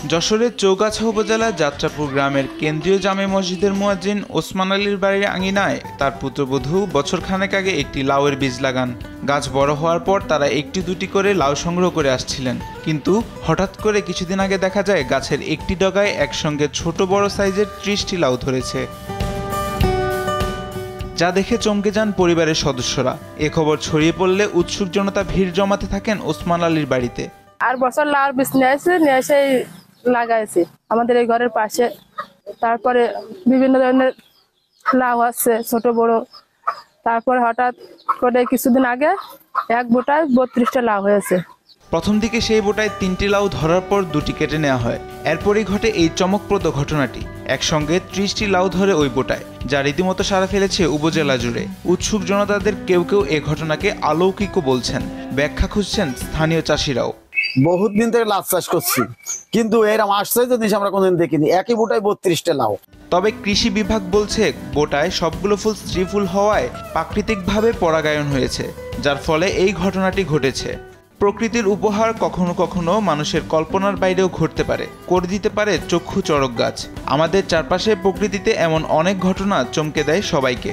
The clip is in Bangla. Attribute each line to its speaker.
Speaker 1: যশোরের চৌগাছা উপজেলার যাত্রাপুর গ্রামের কেন্দ্রীয় জামে মসজিদের মুয়াজ্জিন ওসমান আলীর বাড়ির আঙিনায় তার পুত্রবধূ বছরখানেক আগে একটি লাউয়ের বীজ লাগান। গাছ বড় হওয়ার পর তারা একটি দুটি করে লাউ সংগ্রহ করে আসছিলেন, কিন্তু হঠাৎ করে কিছুদিন আগে দেখা যায় গাছের একটি ডগায় একসঙ্গে ছোট বড় সাইজের 30টি লাউ ধরেছে, যা দেখে চমকে যান পরিবারের সদস্যরা। এ খবর ছড়িয়ে পড়লে উৎসুক জনতা ভিড় জমাতে থাকেন ওসমান আলীর বাড়িতে।
Speaker 2: আর বছর লাউর বীজ নিয়ে এসে লাগাইছি আমাদের এই ঘরের পাশে। তারপরে বিভিন্ন ধরনের লাউ আছে ছোট বড়। তারপরে হঠাৎ করে কিছুদিন আগে এক বোটায় 32টা লাউ হয়েছে।
Speaker 1: প্রথম দিকে সেই বোটায় 3টি লাউ ধরার পর 2টি কেটে নেওয়া হয়। এরপরই ঘটে এই চমকপ্রদ ঘটনাটি। একসঙ্গে 30টি লাউ ধরে ওই বোটায়, যা রীতিমতো সাড়া ফেলেছে উপজেলা জুড়ে। উৎসুক জনতাদের কেউ কেউ এ ঘটনাকে অলৌকিকও বলছেন, ব্যাখ্যা খুঁজছেন স্থানীয় চাষিরাও।
Speaker 3: বহুত দিন থেকে লাউ চাষ করছি, কিন্তু এরকম আশ্চর্য জিনিস আমরা কোনোদিন দেখিনি। একই বোটায় 32টা লাউ।
Speaker 1: তবে কৃষি বিভাগ বলছে বোটায় সবগুলো ফুল স্ত্রী ফুল হওয়ায় প্রাকৃতিকভাবে পরাগায়ন হয়েছে, যার ফলে এই ঘটনাটি ঘটেছে। প্রকৃতির উপহার কখনো কখনো মানুষের কল্পনার বাইরেও ঘটতে পারে, করে দিতে পারে চক্ষু চড়ক গাছ। আমাদের চারপাশে প্রকৃতিতে এমন অনেক ঘটনা চমকে দেয় সবাইকে।